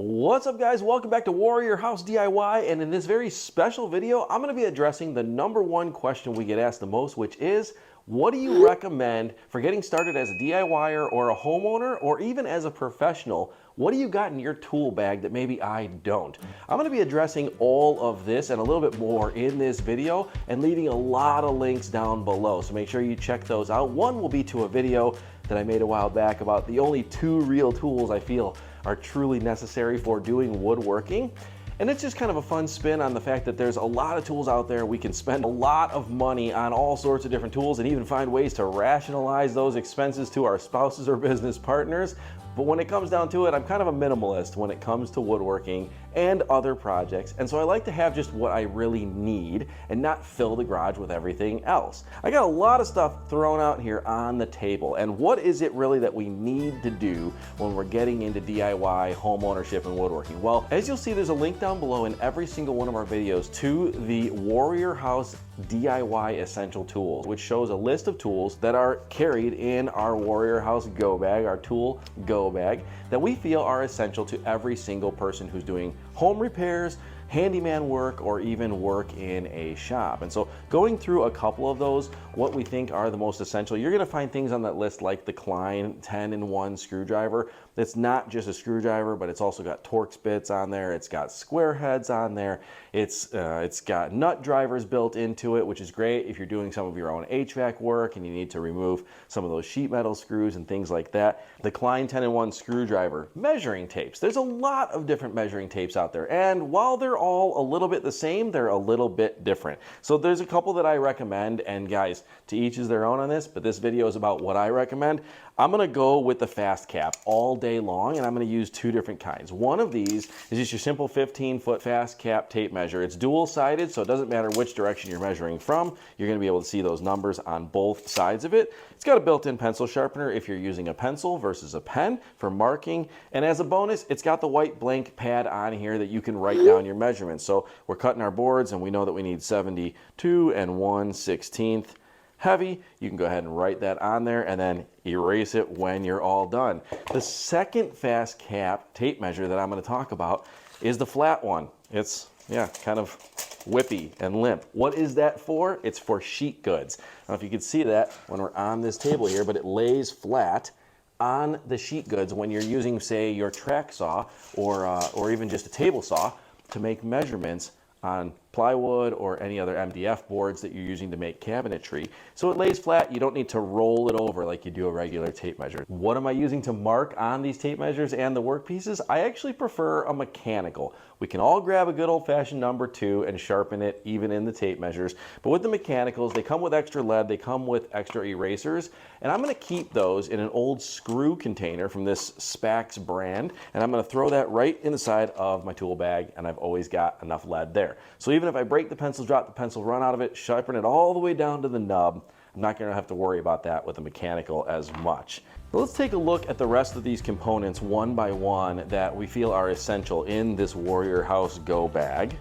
What's up, guys? Welcome back to Warrior House DIY, and in this very special video I'm going to be addressing the #1 question we get asked the most, which is, what do you recommend for getting started as a DIYer or a homeowner, or even as a professional? What do you got in your tool bag that maybe I don't? I'm going to be addressing all of this and a little bit more in this video and leaving a lot of links down below, so make sure you check those out. One will be to a video that I made a while back about the only 2 real tools I feel are truly necessary for doing woodworking. And it's just kind of a fun spin on the fact that there's a lot of tools out there. We can spend a lot of money on all sorts of different tools and even find ways to rationalize those expenses to our spouses or business partners. But when it comes down to it, I'm kind of a minimalist when it comes to woodworking and other projects. And so I like to have just what I really need and not fill the garage with everything else. I got a lot of stuff thrown out here on the table. And what is it really that we need to do when we're getting into DIY, home ownership, and woodworking? Well, as you'll see, there's a link down below in every single one of our videos to the Warrior House DIY Essential Tools, which shows a list of tools that are carried in our Warrior House go bag, our tool go bag, that we feel are essential to every single person who's doing home repairs, handyman work, or even work in a shop. And so going through a couple of those, what we think are the most essential, you're going to find things on that list like the Klein 10-in-1 screwdriver. It's not just a screwdriver, but it's also got Torx bits on there. It's got square heads on there. It's got nut drivers built into it, which is great if you're doing some of your own HVAC work and you need to remove some of those sheet metal screws and things like that. The Klein 10-in-1 screwdriver, measuring tapes. There's a lot of different measuring tapes out there, and while they're all a little bit the same, they're a little bit different. So there's a couple that I recommend, and guys, to each is their own on this, but this video is about what I recommend. I'm gonna go with the fast cap all day long, and I'm gonna use 2 different kinds. One of these is just your simple 15-foot fast cap tape measure. It's dual-sided, so it doesn't matter which direction you're measuring from. You're gonna be able to see those numbers on both sides of it. It's got a built-in pencil sharpener if you're using a pencil versus a pen for marking. And as a bonus, it's got the white blank pad on here that you can write down your measurements. So we're cutting our boards, and we know that we need 72 1/16 heavy. You can go ahead and write that on there and then erase it when you're all done. The second fast cap tape measure that I'm going to talk about is the flat one. It's, yeah, kind of whippy and limp. What is that for? It's for sheet goods. I don't know if you can see that when we're on this table here, but it lays flat on the sheet goods when you're using, say, your track saw or even just a table saw to make measurements on plywood or any other MDF boards that you're using to make cabinetry. So it lays flat. You don't need to roll it over like you do a regular tape measure. What am I using to mark on these tape measures and the work pieces? I actually prefer a mechanical. We can all grab a good old-fashioned #2 and sharpen it even in the tape measures. But with the mechanicals, they come with extra lead, they come with extra erasers, and I'm going to keep those in an old screw container from this Spax brand, and I'm going to throw that right inside of my tool bag, and I've always got enough lead there. So even if I break the pencil, drop the pencil, run out of it, sharpen it all the way down to the nub, I'm not going to have to worry about that with a mechanical as much. But let's take a look at the rest of these components one by one that we feel are essential in this Warrior House go bag.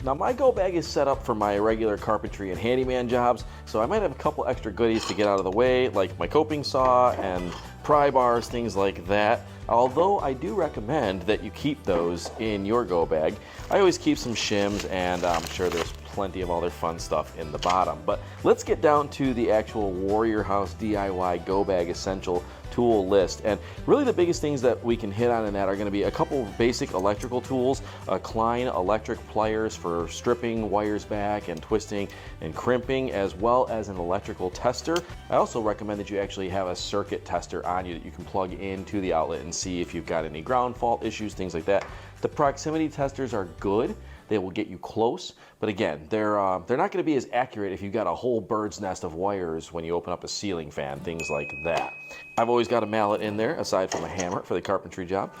Now, my go bag is set up for my regular carpentry and handyman jobs, so I might have a couple extra goodies to get out of the way, like my coping saw and pry bars, things like that. Although I do recommend that you keep those in your go bag. I always keep some shims, and I'm sure there's plenty of other fun stuff in the bottom. But let's get down to the actual Warrior House DIY go bag essential tool list. And really the biggest things that we can hit on in that are going to be a couple basic electrical tools, Klein electric pliers for stripping wires back and twisting and crimping, as well as an electrical tester. I also recommend that you actually have a circuit tester on you that you can plug into the outlet and see if you've got any ground fault issues, things like that. The proximity testers are good. They will get you close, but again, they're not going to be as accurate if you've got a whole bird's nest of wires when you open up a ceiling fan, things like that. I've always got a mallet in there, aside from a hammer for the carpentry job.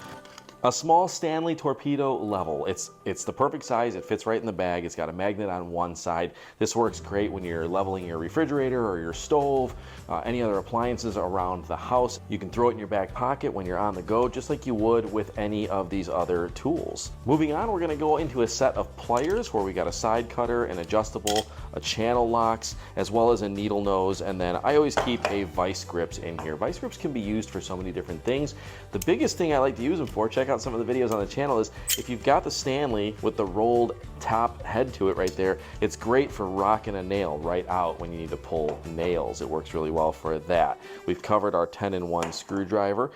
A small Stanley torpedo level. It's the perfect size. It fits right in the bag. It's got a magnet on one side. This works great when you're leveling your refrigerator or your stove, any other appliances around the house. You can throw it in your back pocket when you're on the go, just like you would with any of these other tools. Moving on, we're going to go into a set of pliers where we got a side cutter, an adjustable, a channel locks, as well as a needle nose, and then I always keep a vice grips in here. Vice grips can be used for so many different things. The biggest thing I like to use them for, check out out some of the videos on the channel, is if you've got the Stanley with the rolled top head to it right there, it's great for rocking a nail right out when you need to pull nails. It works really well for that. We've covered our 10-in-1 screwdriver.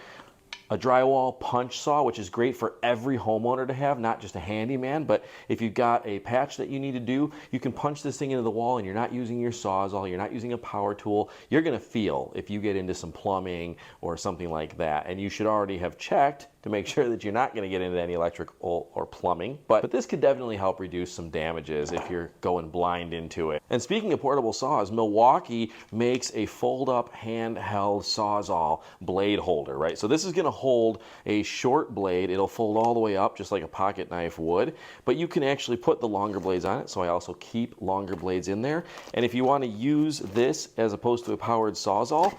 A drywall punch saw, which is great for every homeowner to have, not just a handyman, but if you've got a patch that you need to do, you can punch this thing into the wall and you're not using your Sawzall, you're not using a power tool. You're gonna feel if you get into some plumbing or something like that, and you should already have checked to make sure that you're not gonna get into any electrical or plumbing, but this could definitely help reduce some damages if you're going blind into it. And speaking of portable saws, Milwaukee makes a fold-up handheld Sawzall blade holder, right? So this is gonna hold a short blade. It'll fold all the way up just like a pocket knife would, but you can actually put the longer blades on it, so I also keep longer blades in there. And if you wanna use this as opposed to a powered Sawzall,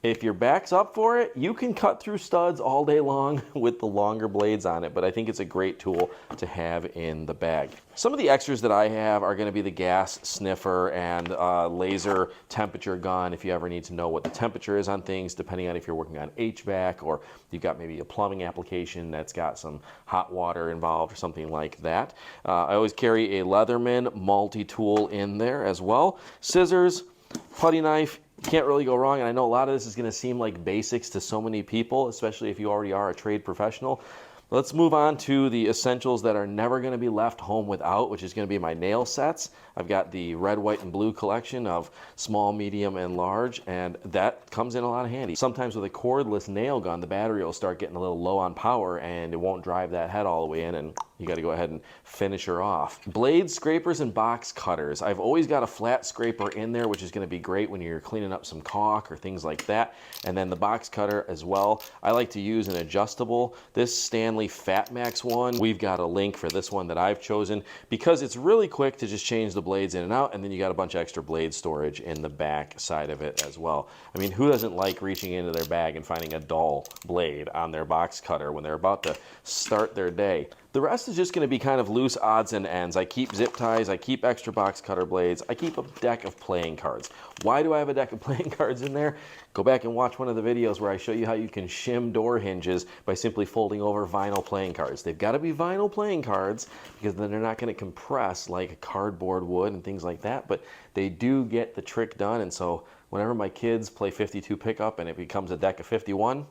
if your back's up for it, you can cut through studs all day long with the longer blades on it, but I think it's a great tool to have in the bag. Some of the extras that I have are going to be the gas sniffer and laser temperature gun if you ever need to know what the temperature is on things, depending on if you're working on HVAC or you've got maybe a plumbing application that's got some hot water involved or something like that. I always carry a Leatherman multi-tool in there as well. Scissors, putty knife. Can't really go wrong, and I know a lot of this is going to seem like basics to so many people, especially if you already are a trade professional. Let's move on to the essentials that are never going to be left home without, which is going to be my nail sets. I've got the red, white, and blue collection of small, medium, and large, and that comes in a lot of handy. Sometimes with a cordless nail gun, the battery will start getting a little low on power, and it won't drive that head all the way in, and you got to go ahead and finish her off. Blade scrapers and box cutters. I've always got a flat scraper in there, which is going to be great when you're cleaning up some caulk or things like that. And then the box cutter as well. I like to use an adjustable. This Stanley Fat Max one, we've got a link for this one that I've chosen because it's really quick to just change the blades in and out, and then you got a bunch of extra blade storage in the back side of it as well. I mean, who doesn't like reaching into their bag and finding a dull blade on their box cutter when they're about to start their day? The rest is just going to be kind of loose odds and ends. I keep zip ties, I keep extra box cutter blades, I keep a deck of playing cards. Why do I have a deck of playing cards in there? Go back and watch one of the videos where I show you how you can shim door hinges by simply folding over vinyl playing cards. They've got to be vinyl playing cards because then they're not going to compress like cardboard would and things like that, but they do get the trick done. And so whenever my kids play 52 pickup and it becomes a deck of 51,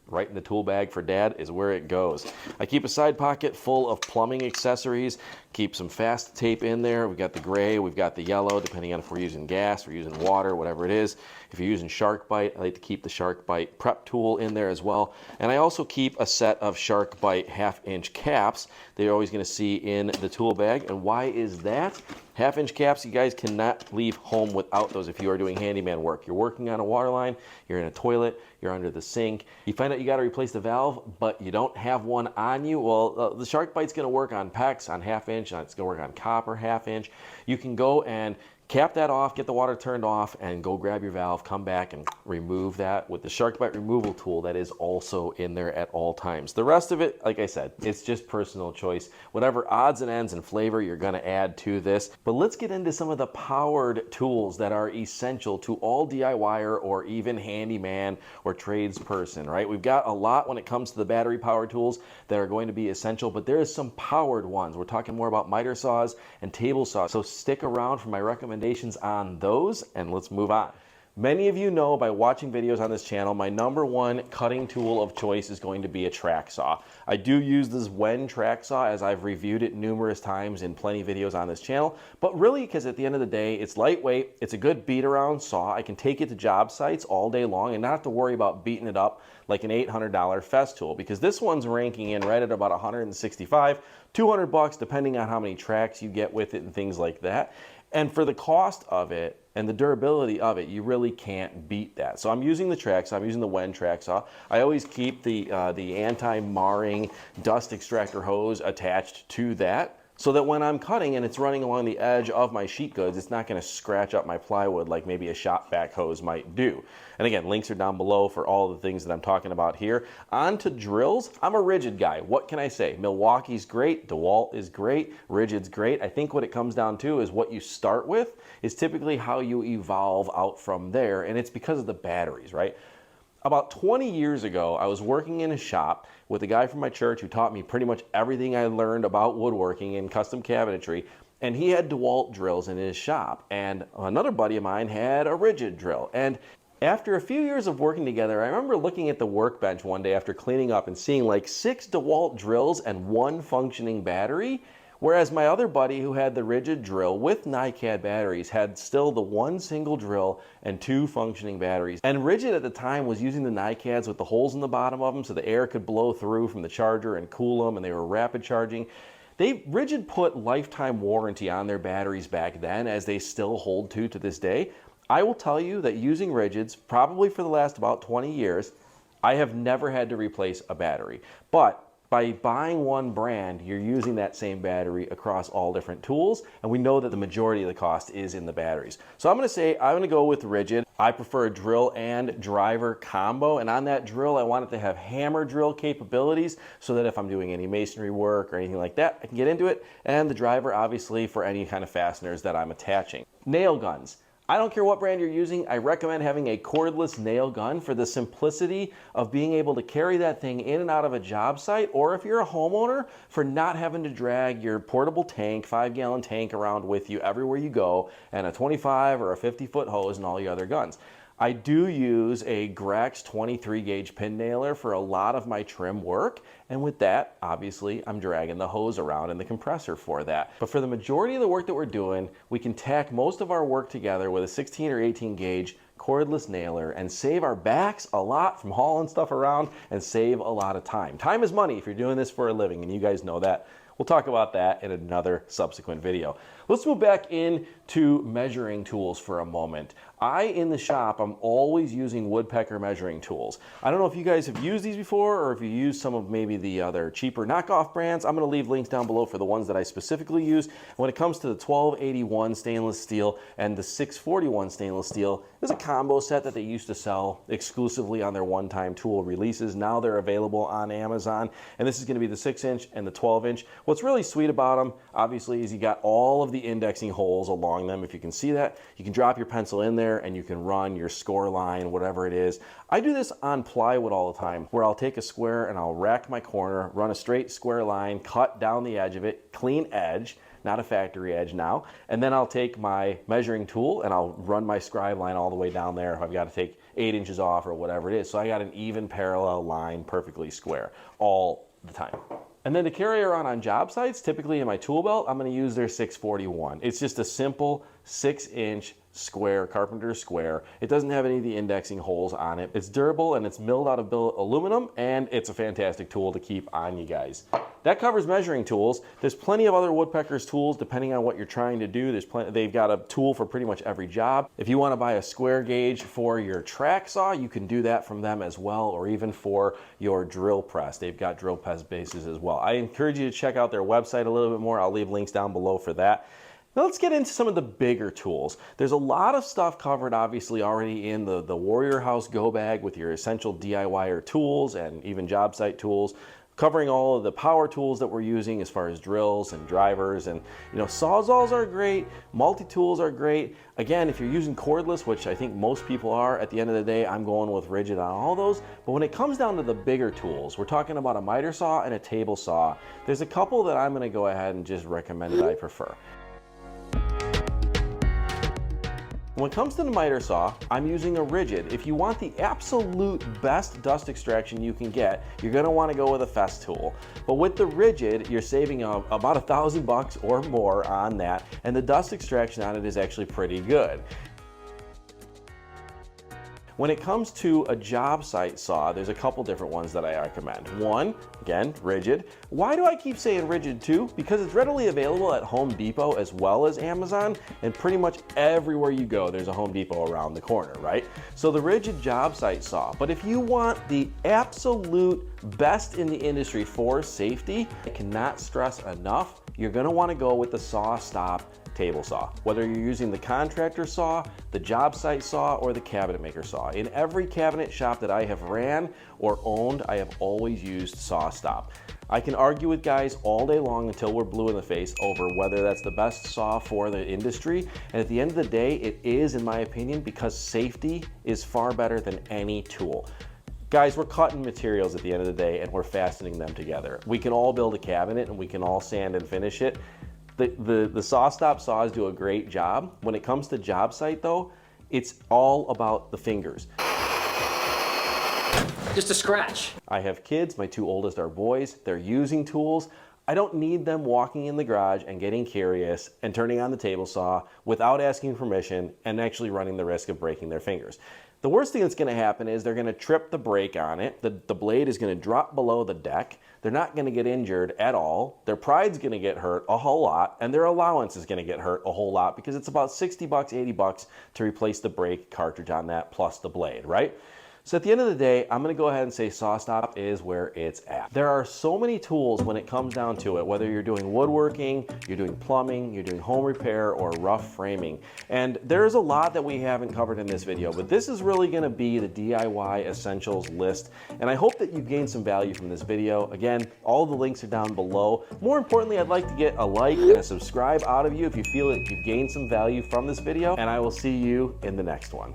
right in the tool bag for dad is where it goes. I keep a side pocket full of plumbing accessories, keep some fast tape in there. We've got the gray, we've got the yellow, depending on if we're using gas, we're using water, whatever it is. If you're using Shark Bite, I like to keep the Shark Bite prep tool in there as well. And I also keep a set of Shark Bite 1/2-inch caps that you're always going to see in the tool bag. And why is that? 1/2-inch caps, you guys cannot leave home without those if you are doing handyman work. You're working on a water line, you're in a toilet, you're under the sink, you find out you got to replace the valve, but you don't have one on you. Well, the Shark Bite's going to work on PEX, on 1/2-inch, it's going to work on copper 1/2-inch. You can go and cap that off, get the water turned off, and go grab your valve, come back and remove that with the Shark Bite removal tool that is also in there at all times. The rest of it, like I said, it's just personal choice. Whatever odds and ends and flavor you're gonna add to this. But let's get into some of the powered tools that are essential to all DIYer or even handyman or tradesperson, right? We've got a lot when it comes to the battery power tools that are going to be essential, but there is some powered ones. We're talking more about miter saws and table saws. So stick around for my recommendations on those, and let's move on. Many of you know by watching videos on this channel, my #1 cutting tool of choice is going to be a track saw. I do use this Wen track saw as I've reviewed it numerous times in plenty of videos on this channel, but really because at the end of the day, it's lightweight, it's a good beat around saw. I can take it to job sites all day long and not have to worry about beating it up like an $800 Fest tool, because this one's ranking in right at about $165, $200 depending on how many tracks you get with it and things like that. And for the cost of it and the durability of it, you really can't beat that. So I'm using the track saw, I'm using the Wen track saw. I always keep the anti-marring dust extractor hose attached to that, so that when I'm cutting and it's running along the edge of my sheet goods, it's not going to scratch up my plywood like maybe a shop vac hose might do. And again, links are down below for all the things that I'm talking about here. On to drills. I'm a rigid guy. What can I say? Milwaukee's great. DeWalt is great. Rigid's great. I think what it comes down to is what you start with is typically how you evolve out from there, and it's because of the batteries, right? About 20 years ago, I was working in a shop with a guy from my church who taught me pretty much everything I learned about woodworking and custom cabinetry. And he had DeWalt drills in his shop. And another buddy of mine had a rigid drill. And after a few years of working together, I remember looking at the workbench one day after cleaning up and seeing like 6 DeWalt drills and 1 functioning battery. Whereas my other buddy who had the rigid drill with NiCad batteries had still the 1 single drill and 2 functioning batteries. And rigid at the time was using the NiCads with the holes in the bottom of them so the air could blow through from the charger and cool them, and they were rapid charging. Rigid put lifetime warranty on their batteries back then, as they still hold to this day. I will tell you that using rigids, probably for the last about 20 years, I have never had to replace a battery. But by buying one brand, you're using that same battery across all different tools, and we know that the majority of the cost is in the batteries. So I'm gonna go with rigid. I prefer a drill and driver combo, and on that drill, I want it to have hammer drill capabilities so that if I'm doing any masonry work or anything like that, I can get into it, and the driver obviously for any kind of fasteners that I'm attaching. Nail guns. I don't care what brand you're using, I recommend having a cordless nail gun for the simplicity of being able to carry that thing in and out of a job site, or if you're a homeowner, for not having to drag your portable tank, 5-gallon tank around with you everywhere you go, and a 25 or a 50-foot hose and all your other guns. I do use a Grex 23 gauge pin nailer for a lot of my trim work, and with that, obviously, I'm dragging the hose around and the compressor for that. But for the majority of the work that we're doing, we can tack most of our work together with a 16 or 18 gauge cordless nailer and save our backs a lot from hauling stuff around and save a lot of time. Time is money if you're doing this for a living, and you guys know that. We'll talk about that in another subsequent video. Let's move back into measuring tools for a moment. In the shop, I'm always using woodpecker measuring tools. I don't know if you guys have used these before or if you use some of maybe the other cheaper knockoff brands. I'm gonna leave links down below for the ones that I specifically use. When it comes to the 1281 stainless steel and the 641 stainless steel, there's a combo set that they used to sell exclusively on their one-time tool releases. Now they're available on Amazon, and this is gonna be the 6-inch and the 12-inch. What's really sweet about them, obviously, is you got all of the indexing holes along them. If you can see that, you can drop your pencil in there and you can run your score line, whatever it is. I do this on plywood all the time, where I'll take a square and I'll rack my corner, run a straight square line, cut down the edge of it, clean edge, not a factory edge now, and then I'll take my measuring tool and I'll run my scribe line all the way down there if I've got to take 8 inches off or whatever it is. So I got an even parallel line, perfectly square, all the time. And then to carry around on job sites, typically in my tool belt, I'm gonna use their 641. It's just a simple 6-inch square, carpenter square. It doesn't have any of the indexing holes on it. It's durable and it's milled out of billet aluminum, and it's a fantastic tool to keep on you guys. That covers measuring tools. There's plenty of other woodpeckers tools depending on what you're trying to do. They've got a tool for pretty much every job. If you want to buy a square gauge for your track saw, you can do that from them as well, or even for your drill press. They've got drill press bases as well. I encourage you to check out their website a little bit more. I'll leave links down below for that. Now let's get into some of the bigger tools. There's a lot of stuff covered obviously already in the Warrior House go bag with your essential DIYer tools and even job site tools, covering all of the power tools that we're using as far as drills and drivers, and sawzalls are great, multi-tools are great. Again, if you're using cordless, which I think most people are, at the end of the day, I'm going with rigid on all those. But when it comes down to the bigger tools, we're talking about a miter saw and a table saw. There's a couple that I'm gonna go ahead and just recommend that I prefer. When it comes to the miter saw, I'm using a rigid. If you want the absolute best dust extraction you can get, you're gonna wanna go with a Festool. But with the rigid, you're saving about $1,000 or more on that, and the dust extraction on it is actually pretty good. When it comes to a job site saw, there's a couple different ones that I recommend. One, again, rigid. Why do I keep saying rigid too? Because it's readily available at Home Depot as well as Amazon, and pretty much everywhere you go, there's a Home Depot around the corner, right? So the rigid job site saw. But if you want the absolute best in the industry for safety, I cannot stress enough, you're gonna wanna go with the SawStop table saw. Whether you're using the contractor saw, the job site saw, or the cabinet maker saw. In every cabinet shop that I have ran or owned, I have always used SawStop. I can argue with guys all day long until we're blue in the face over whether that's the best saw for the industry, and at the end of the day, it is, in my opinion, because safety is far better than any tool. Guys, we're cutting materials at the end of the day and we're fastening them together. We can all build a cabinet and we can all sand and finish it. The saw stop saws do a great job. When it comes to job site though, it's all about the fingers. Just a scratch. I have kids, my 2 oldest are boys, they're using tools. I don't need them walking in the garage and getting curious and turning on the table saw without asking permission and actually running the risk of breaking their fingers. The worst thing that's going to happen is they're going to trip the brake on it. The blade is going to drop below the deck. They're not going to get injured at all. Their pride's going to get hurt a whole lot, and their allowance is going to get hurt a whole lot because it's about 60 bucks, 80 bucks to replace the brake cartridge on that plus the blade, right? So at the end of the day, I'm going to go ahead and say saw stop is where it's at. There are so many tools when it comes down to it, whether you're doing woodworking, you're doing plumbing, you're doing home repair, or rough framing. And there's a lot that we haven't covered in this video, but this is really going to be the DIY essentials list. And I hope that you've gained some value from this video. Again, all the links are down below. More importantly, I'd like to get a like and a subscribe out of you if you feel that you've gained some value from this video, and I will see you in the next one.